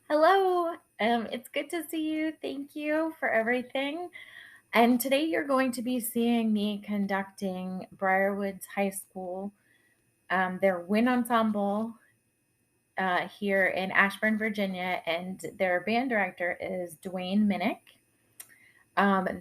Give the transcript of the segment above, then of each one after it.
Hello, it's good to see you. Thank you for everything. And today you're going to be seeing me conducting Briarwoods High School, their wind ensemble here in Ashburn, Virginia, and their band director is Dwayne Minnick.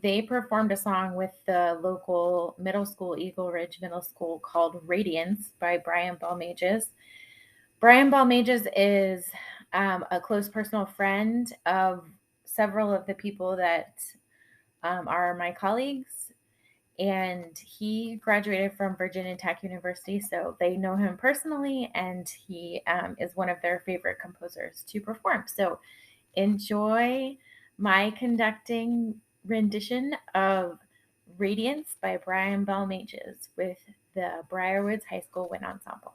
They performed a song with the local middle school, Eagle Ridge Middle School, called Radiance by Brian Balmages. Brian Balmages is a close personal friend of several of the people that are my colleagues, and he graduated from Virginia Tech University, so they know him personally, and he is one of their favorite composers to perform. So enjoy my conducting rendition of Radiance by Brian Balmages with the Briarwoods High School Wind Ensemble.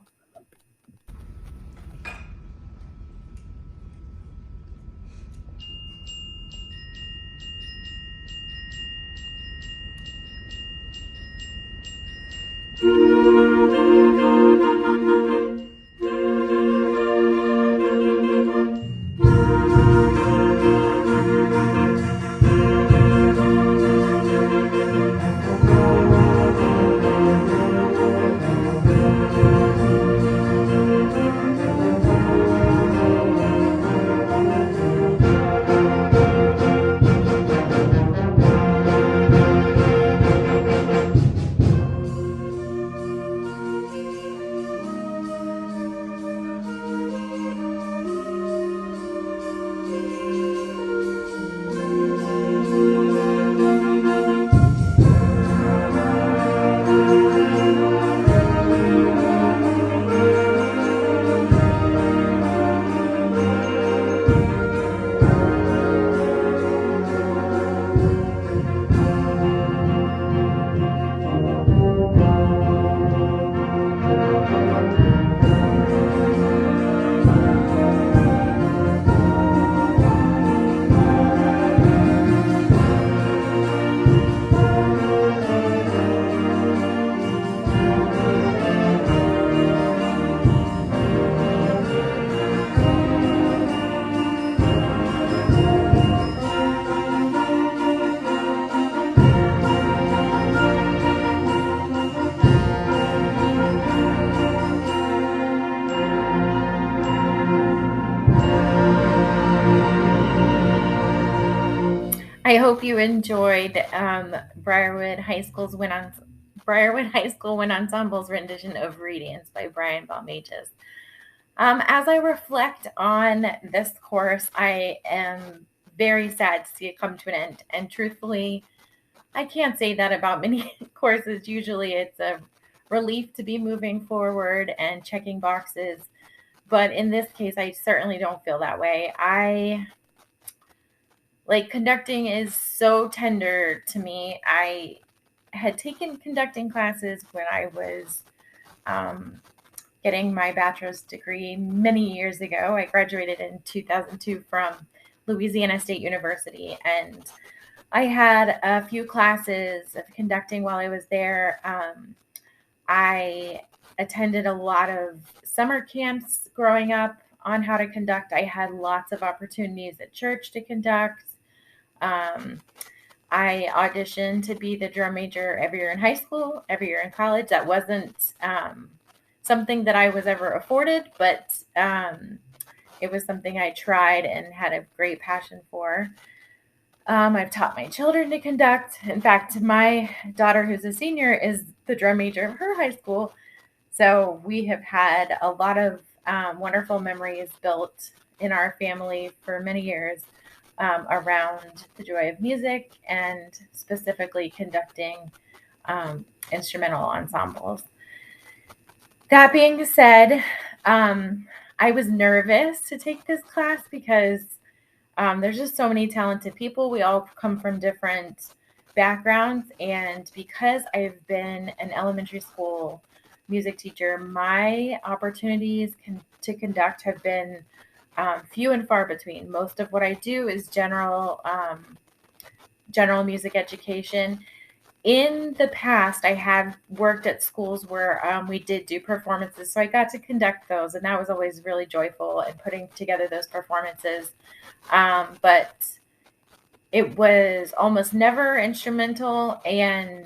I hope you enjoyed Briarwood High School Wind Ensemble's rendition of Radiance by Brian Balmages. As I reflect on this course, I am very sad to see it come to an end. And truthfully, I can't say that about many courses. Usually it's a relief to be moving forward and checking boxes. But in this case, I certainly don't feel that way. Conducting is so tender to me. I had taken conducting classes when I was getting my bachelor's degree many years ago. I graduated in 2002 from Louisiana State University, and I had a few classes of conducting while I was there. I attended a lot of summer camps growing up on how to conduct. I had lots of opportunities at church to conduct. I auditioned to be the drum major every year in high school, every year in college. That wasn't something that I was ever afforded, but it was something I tried and had a great passion for. I've taught my children to conduct. In fact, my daughter, who's a senior, is the drum major of her high school. So we have had a lot of wonderful memories built in our family for many years around the joy of music and specifically conducting instrumental ensembles. That being said, I was nervous to take this class because there's just so many talented people. We all come from different backgrounds. And because I've been an elementary school music teacher, my opportunities to conduct have been few and far between. Most of what I do is general music education. in the past, I have worked at schools where we did do performances, so I got to conduct those, and that was always really joyful and putting together those performances. But it was almost never instrumental, and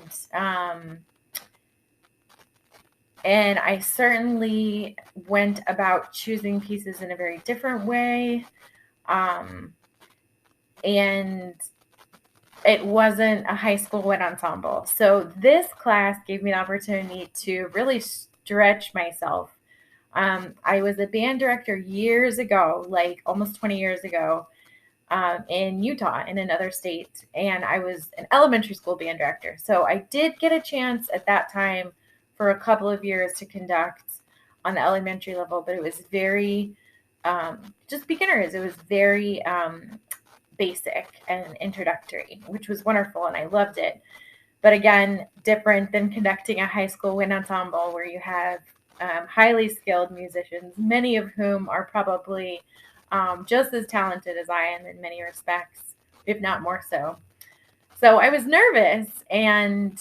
I certainly went about choosing pieces in a very different way. Um, and it wasn't a high school wind ensemble. So this class gave me the opportunity to really stretch myself. I was a band director years ago, like almost 20 years ago, in Utah, in another state, and I was an elementary school band director. So I did get a chance at that time for a couple of years to conduct on the elementary level, but it was very just beginners. It was very basic and introductory, which was wonderful, and I loved it. But again, different than conducting a high school wind ensemble where you have highly skilled musicians, many of whom are probably just as talented as I am in many respects, if not more so. So I was nervous, and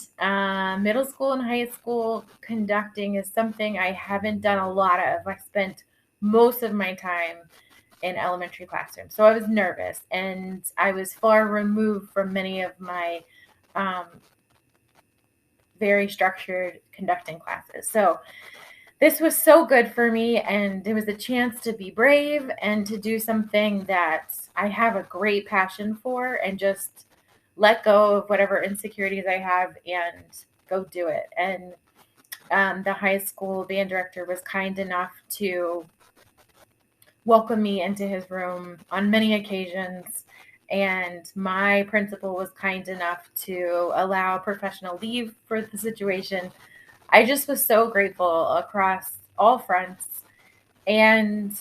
middle school and high school conducting is something I haven't done a lot of. I spent most of my time in elementary classrooms. So I was nervous, and I was far removed from many of my um, very structured conducting classes. So this was so good for me, and it was a chance to be brave and to do something that I have a great passion for, and just let go of whatever insecurities I have and go do it. And the high school band director was kind enough to welcome me into his room on many occasions. And my principal was kind enough to allow professional leave for the situation. I just was so grateful across all fronts. And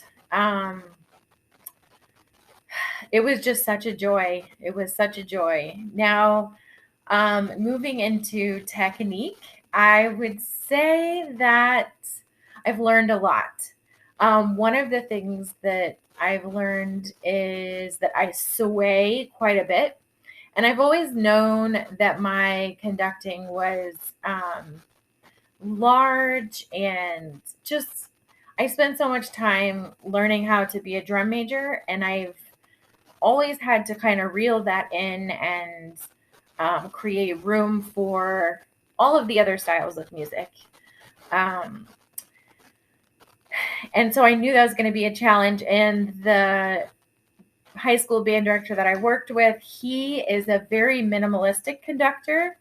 it was just such a joy. It was such a joy. Now, moving into technique, I would say that I've learned a lot. One of the things that I've learned is that I sway quite a bit. And I've always known that my conducting was large, and just, I spent so much time learning how to be a drum major, and I've always had to kind of reel that in and create room for all of the other styles of music. Um, and so I knew that was going to be a challenge. And the high school band director that I worked with, he is a very minimalistic conductor.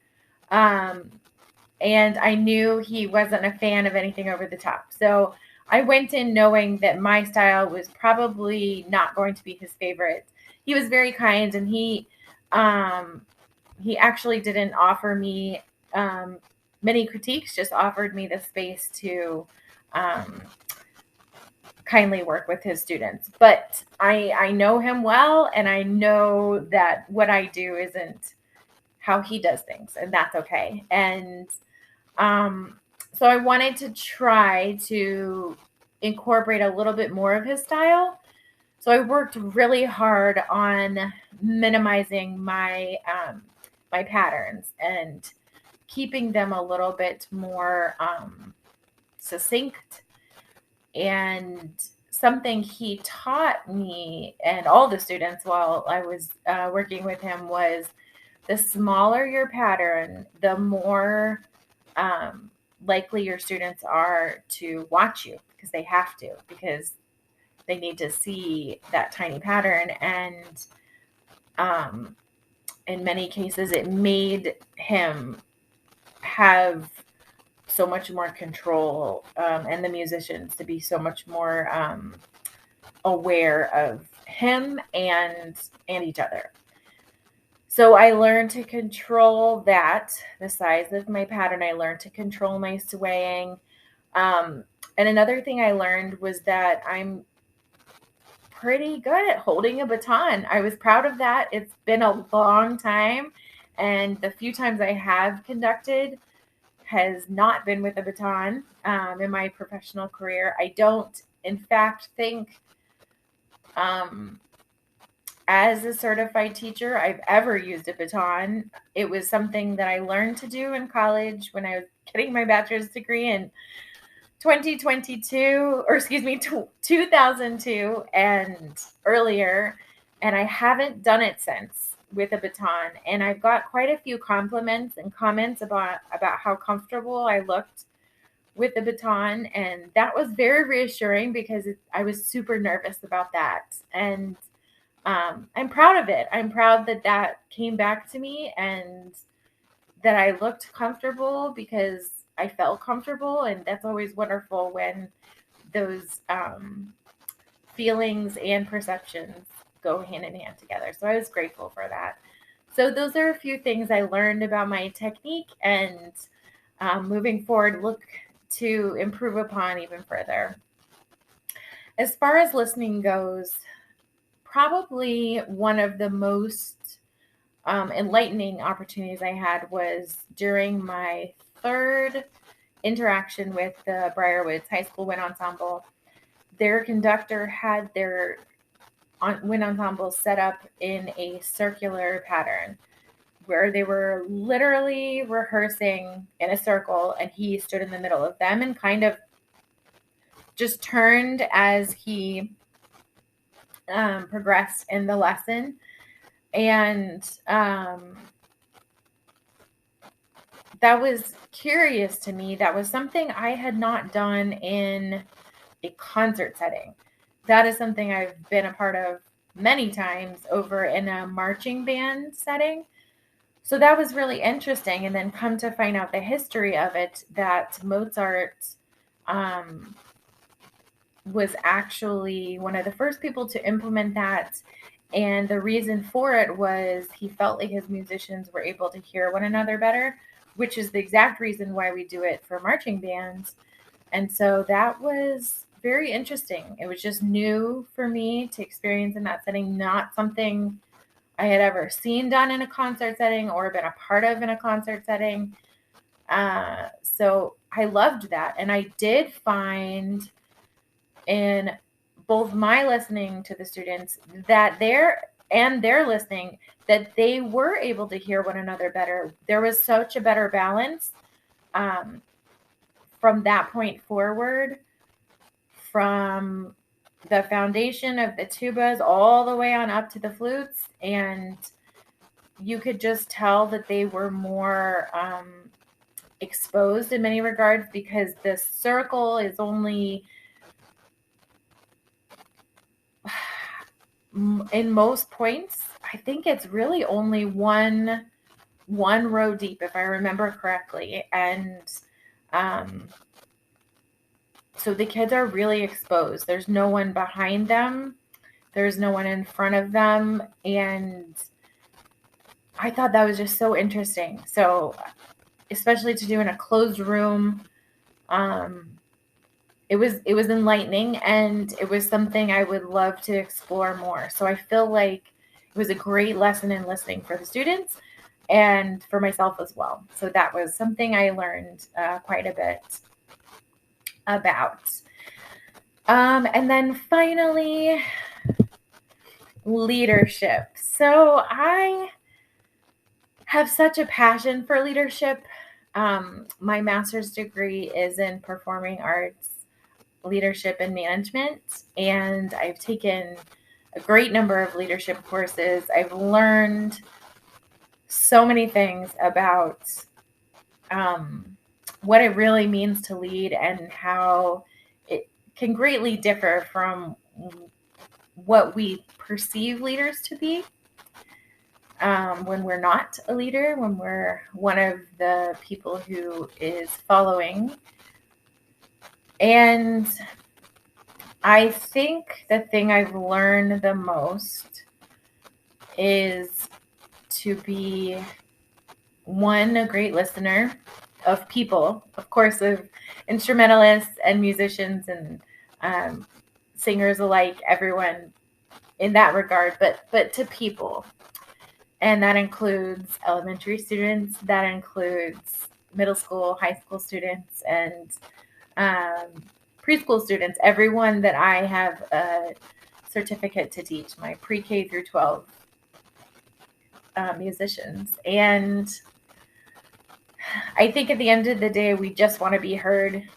And I knew he wasn't a fan of anything over the top. So I went in knowing that my style was probably not going to be his favorite. He was very kind, and he actually didn't offer me many critiques, just offered me the space to um, kindly work with his students. But I know him well, and I know that what I do isn't how he does things, and that's okay. And so I wanted to try to incorporate a little bit more of his style. So I worked really hard on minimizing my patterns and keeping them a little bit more succinct. And something he taught me and all the students while I was working with him was, the smaller your pattern, the more likely your students are to watch you, because they have to, because they need to see that tiny pattern. And in many cases, it made him have so much more control, and the musicians to be so much more aware of him and each other. So I learned to control that, the size of my pattern. I learned to control my swaying. And another thing I learned was that I'm pretty good at holding a baton. I was proud of that. It's been a long time, and the few times I have conducted has not been with a baton in my professional career. I don't, in fact, think as a certified teacher I've ever used a baton. It was something that I learned to do in college when I was getting my bachelor's degree in 2002 and earlier. And I haven't done it since with a baton. And I've got quite a few compliments and comments about how comfortable I looked with the baton. And that was very reassuring because I was super nervous about that. And I'm proud of it. I'm proud that that came back to me and that I looked comfortable because I felt comfortable. And that's always wonderful when those feelings and perceptions go hand in hand together. So I was grateful for that. So those are a few things I learned about my technique, and moving forward, look to improve upon even further. As far as listening goes, probably one of the most enlightening opportunities I had was during my third interaction with the Briarwoods High School Wind Ensemble. Their conductor had their wind ensemble set up in a circular pattern where they were literally rehearsing in a circle, and he stood in the middle of them and kind of just turned as he progressed in the lesson. And that was curious to me. That was something I had not done in a concert setting. That is something I've been a part of many times over in a marching band setting. So that was really interesting. And then come to find out the history of it, that Mozart was actually one of the first people to implement that. And the reason for it was he felt like his musicians were able to hear one another better, which is the exact reason why we do it for marching bands. And so that was very interesting. It was just new for me to experience in that setting, not something I had ever seen done in a concert setting or been a part of in a concert setting. So I loved that. And I did find in both my listening to the students that their listening, that they were able to hear one another better. There was such a better balance from that point forward, from the foundation of the tubas all the way on up to the flutes. And you could just tell that they were more exposed in many regards, because the circle is only, in most points, I think it's really only one row deep, if I remember correctly. And so the kids are really exposed. There's no one behind them. There's no one in front of them. And I thought that was just so interesting. So especially to do in a closed room, it was enlightening, and it was something I would love to explore more. So I feel like it was a great lesson in listening for the students and for myself as well. So that was something I learned quite a bit about. And then finally, leadership. So I have such a passion for leadership. My master's degree is in performing arts, leadership, and management, and I've taken a great number of leadership courses. I've learned so many things about what it really means to lead and how it can greatly differ from what we perceive leaders to be when we're not a leader, when we're one of the people who is following. And I think the thing I've learned the most is to be, one, a great listener of people, of course, of instrumentalists and musicians and singers alike, everyone in that regard, but to people. And that includes elementary students, that includes middle school, high school students, and preschool students. Everyone that I have certificate to teach my pre-K through 12 musicians. And I think at the end of the day, we just want to be heard.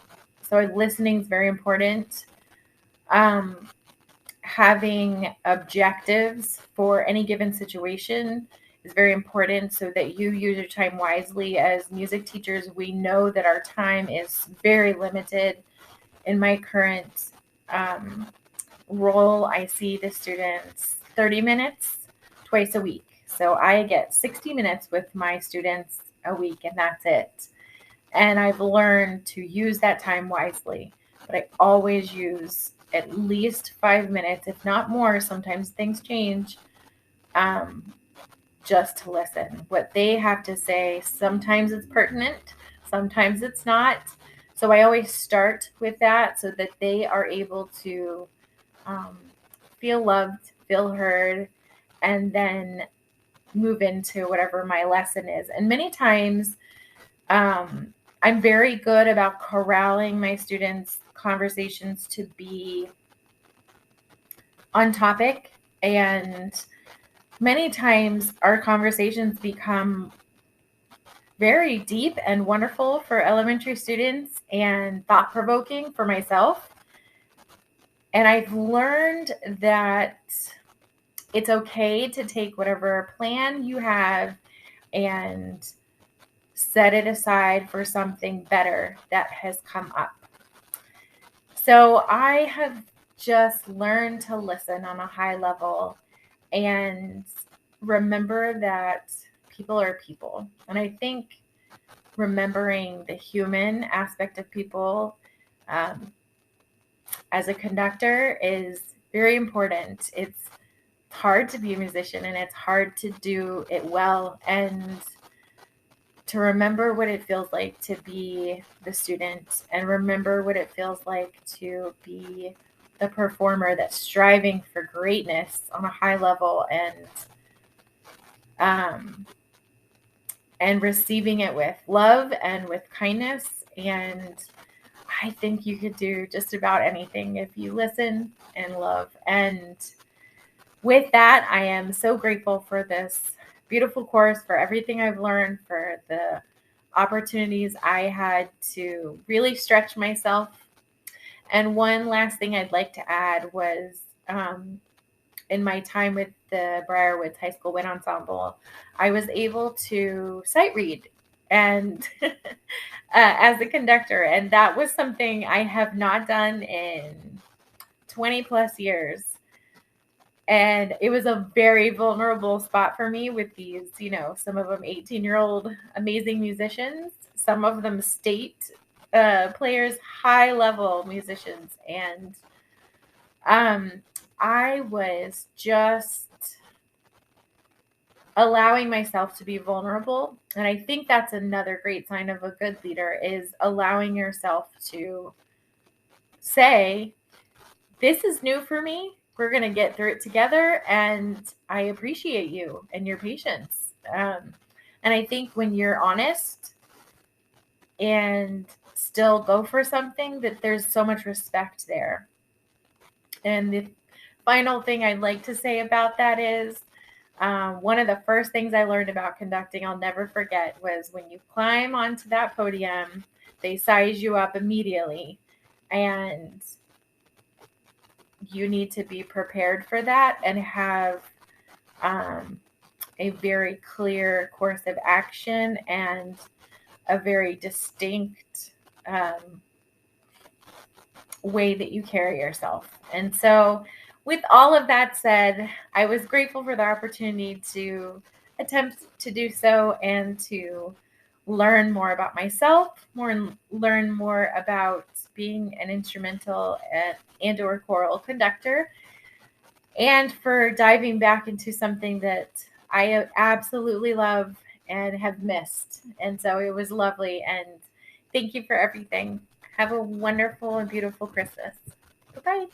So listening is very important. Having objectives for any given situation is very important so that you use your time wisely. As music teachers, we know that our time is very limited. In my current role, I see the students 30 minutes twice a week. So I get 60 minutes with my students a week, and that's it. And I've learned to use that time wisely, but I always use at least 5 minutes, if not more. Sometimes things change, just to listen. What they have to say, sometimes it's pertinent, sometimes it's not. So I always start with that so that they are able to feel loved, feel heard, and then move into whatever my lesson is. And many times, I'm very good about corralling my students' conversations to be on topic. And many times our conversations become very deep and wonderful for elementary students and thought-provoking for myself. And I've learned that it's okay to take whatever plan you have and set it aside for something better that has come up. So I have just learned to listen on a high level and remember that people are people. And I think remembering the human aspect of people as a conductor is very important. It's hard to be a musician and it's hard to do it well, and to remember what it feels like to be the student and remember what it feels like to be the performer that's striving for greatness on a high level and receiving it with love and with kindness. And I think you could do just about anything if you listen and love. And with that, I am so grateful for this beautiful course, for everything I've learned, for the opportunities I had to really stretch myself. And one last thing I'd like to add was in my time with the Briarwoods High School Wind Ensemble, I was able to sight read and as a conductor. And that was something I have not done in 20 plus years. And it was a very vulnerable spot for me with these, some of them 18-year-old amazing musicians, some of them state players, high level musicians. And I was just allowing myself to be vulnerable. And I think that's another great sign of a good leader, is allowing yourself to say, this is new for me. We're going to get through it together. And I appreciate you and your patience. And I think when you're honest and still go for something, that there's so much respect there. And the final thing I'd like to say about that is one of the first things I learned about conducting, I'll never forget, was when you climb onto that podium, they size you up immediately. And you need to be prepared for that and have a very clear course of action and a very distinct way that you carry yourself. And so with all of that said, I was grateful for the opportunity to attempt to do so and to learn more about myself, learn more about being an instrumental and or choral conductor, and for diving back into something that I absolutely love and have missed. And so it was lovely. And thank you for everything. Have a wonderful and beautiful Christmas. Bye-bye.